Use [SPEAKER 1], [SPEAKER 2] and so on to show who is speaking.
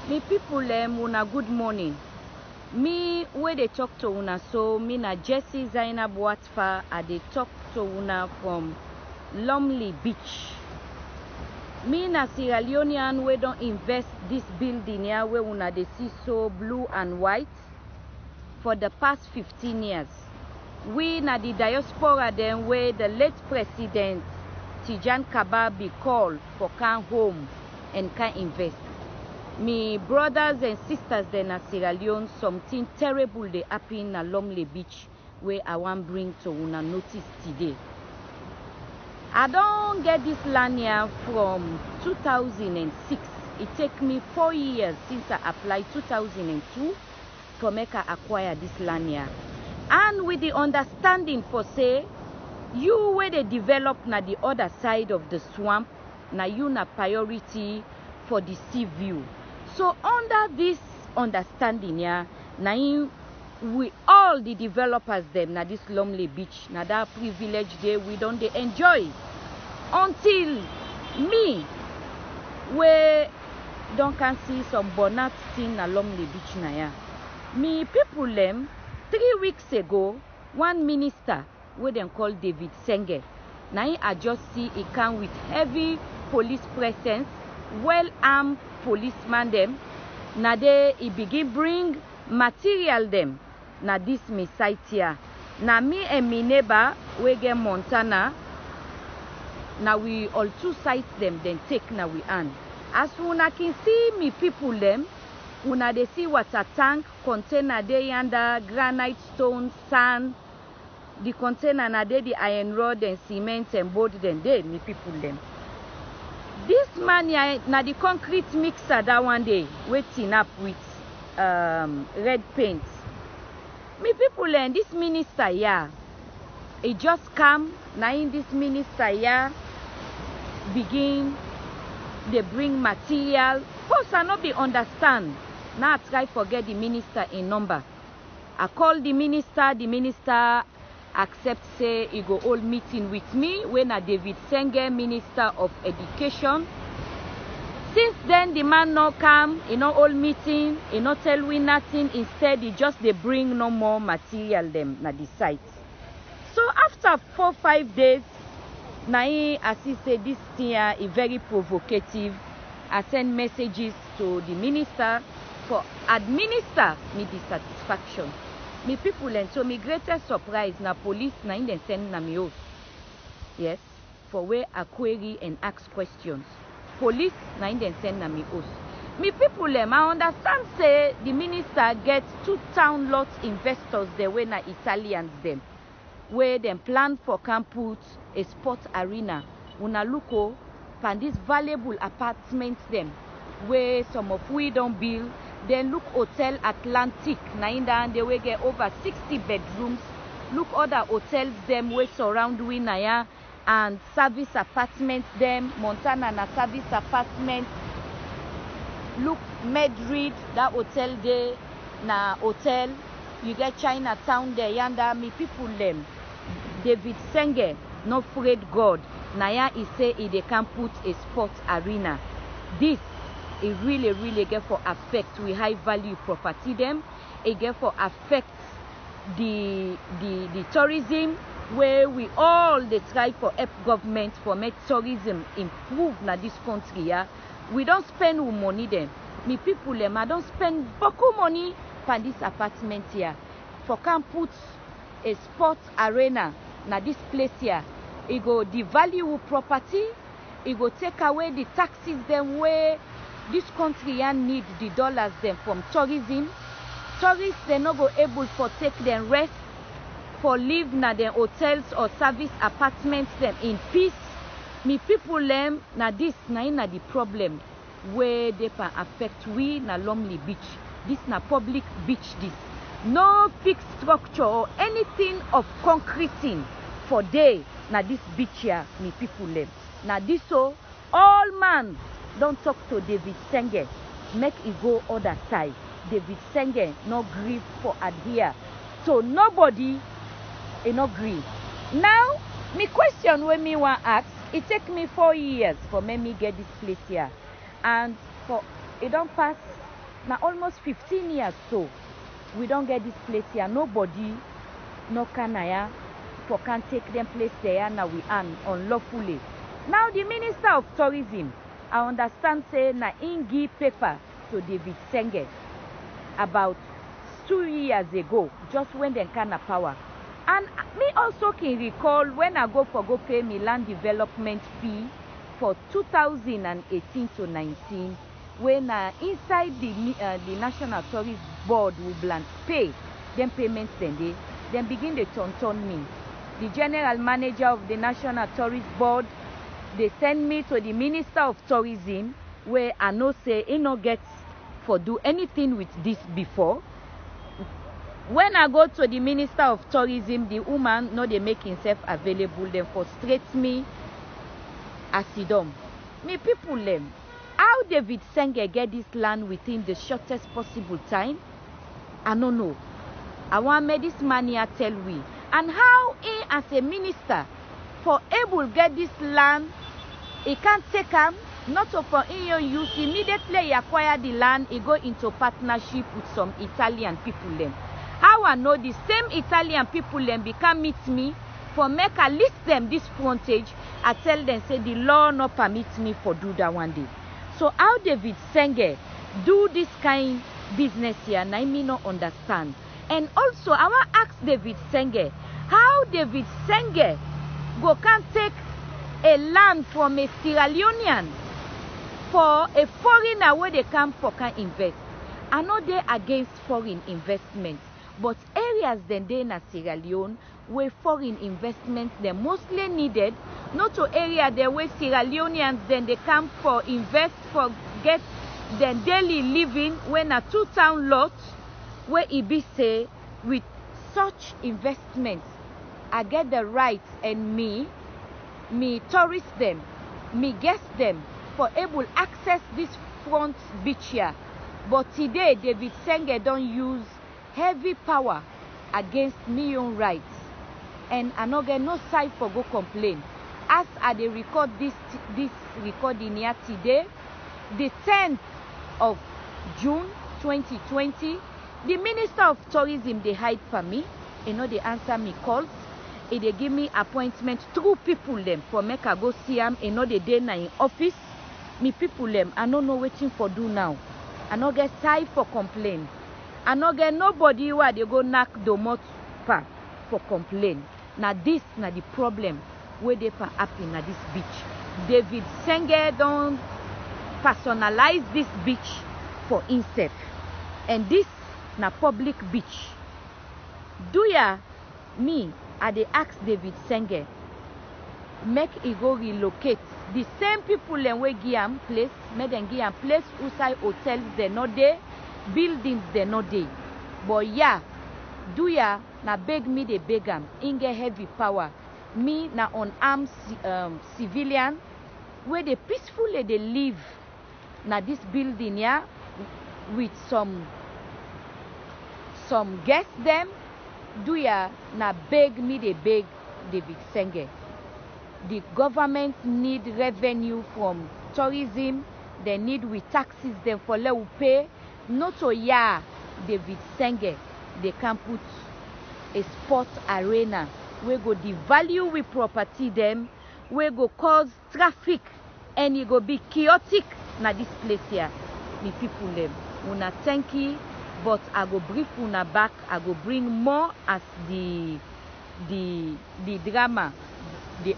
[SPEAKER 1] Me people una good morning. Me where they talk to una, so me na Jessie Zainab Watfa they talk to una from Lumley Beach. Me na Sierra Leonean we don't invest this building here where una they see so blue and white for the past 15 years. We na the diaspora then where the late president Tijan Kababi called for can home and can invest. Me brothers and sisters then at Sierra Leone, something terrible they happen at Lumley Beach where I want bring to una notice today. I don't get this land here from 2006. It take me 4 years since I applied 2002 to make I acquire this land here. And with the understanding for say, you where they develop na the other side of the swamp, na you na priority for the sea view. So under this understanding, yeah, now we all the developers them na this Lumley Beach, na that privilege day we don't they enjoy until me we don't can see some bonnet thing na Lumley Beach na yeah. Me people them 3 weeks ago, one minister where them call David Senge, now I just see he come with heavy police presence, well-armed policeman them. Na they he begin bring material them. Na this me site here. Na me and me neighbor we get Montana. Now we all two sites them then take na we hand. As una can see me people them, una they see water tank container they under granite, stone, sand. The container na they the iron rod and cement and board then they me people them. This man here, na the concrete mixer that one day waiting up with red paint. Me people and this minister here, he just come. Now in this minister here begin they bring material. First I not be understand. Now I try forget the minister in number. I call the minister accept say he go hold meeting with me when a David Senge, Minister of Education. Since then the man no come, he no hold meeting, he no tell we nothing, instead he just they bring no more material them na the site. So after 4-5 days, na as he say this thing is very provocative. I send messages to the minister for administer me the satisfaction. Me people and so me greatest surprise na police na in them send na me house. Yes, for where I query and ask questions. Police na in them send na me house. Me people them I understand say the minister get 2 town lot investors there where na Italians them. Where them plan for can put a sport arena. Una look pan this valuable apartments them where some of we don't build. Then look Hotel Atlantic, na in there they will get over 60 bedrooms. Look other hotels them we surround we na and service apartments them. Montana na service apartment. Look Madrid, that hotel there na hotel. You get Chinatown there yanda me people them. David Senge, no afraid God. Naya he say they can put a sports arena. This it really get for affect we high value property them. It get for affect the tourism where we all they try for help government for make tourism improve na this country. Yeah? We don't spend money them. Me people them I don't spend beaucoup money for this apartment here. For can put a sports arena na this place here. It go devalue property. It go take away the taxes them where this country need the dollars them from tourism. Tourists they not go able for take them rest for live na their hotels or service apartments them in peace. Me people them na this na the problem where they can affect we na Lumley Beach. This na public beach this. No fixed structure or anything of concreting for day na this beach here me people them. Na this so all man don't talk to David Senge. Make it go other side. David Senge no grieve for adhere. So nobody no agree. Now, me question when me want ask, it take me 4 years for me get this place here. And for it don't pass Now almost 15 years so we don't get this place here. Nobody no canaya for can take them place there now we earn unlawfully. Now the Minister of Tourism, I understand say na in give paper to David Senge about 2 years ago, just when they can of power. And me also can recall when I go pay me land development fee for 2018 to 19, when inside the National Tourist Board will pay them payments then begin to turn me. The general manager of the National Tourist Board, they send me to the Minister of Tourism, where I know say he no get for do anything with this before. When I go to the Minister of Tourism, the woman no they make himself available, then frustrates me as he done. Me people them, how David Senge get this land within the shortest possible time? I don't know. I want me this man here tell we. And how he as a minister for able get this land, he can't take him, not for in use immediately he acquire the land, he go into partnership with some Italian people them. How I know the same Italian people them become meet me for make I list them this frontage, I tell them say the law not permit me for do that one day. So how David Senge do this kind business here, and I may not understand. And also I want to ask David Senge, how David Senge go can take a land from a Sierra Leonean for a foreigner where they come for can invest. I know they against foreign investment, but areas then they in Sierra Leone where foreign investments they mostly needed, not to area there where Sierra Leoneans then they come for invest for get their daily living when a 2-town lot where it be say with such investments I get the right and me tourist them, me guest them for able access this front beach here. But today David Senge don't use heavy power against me own rights, and I no get no side for go complain. As I dey record this recording here today, the 10th of June 2020, the Minister of Tourism they hide for me. You know they answer me calls. They give me appointment through people them for make I go see them. You know they day na in office. Me people them I don't know waiting for do now. I no get side for complain. I no get nobody where they go knock the mouth for complain. Now this na the problem where they can happen at this beach. David Senge don't personalize this beach for himself, and this na public beach. Do ya me? I dey ask David Senge make he go relocate the same people them wey give am place, make them give am place outside hotels they no dey, buildings they no dey. But yeah, do ya na beg me they beg am, in get heavy power. Me na unarmed civilian where they peacefully they live na this building here with some guests them. Do ya na beg me they beg David Senge. The government need revenue from tourism. They need with taxes them for let we pay. Not to ya David Senge. They can put a sport arena where go devalue with property them, where go cause traffic, and it go be chaotic na this place here. The people them. Una thank you, but I go brief una back. I go bring more as the drama they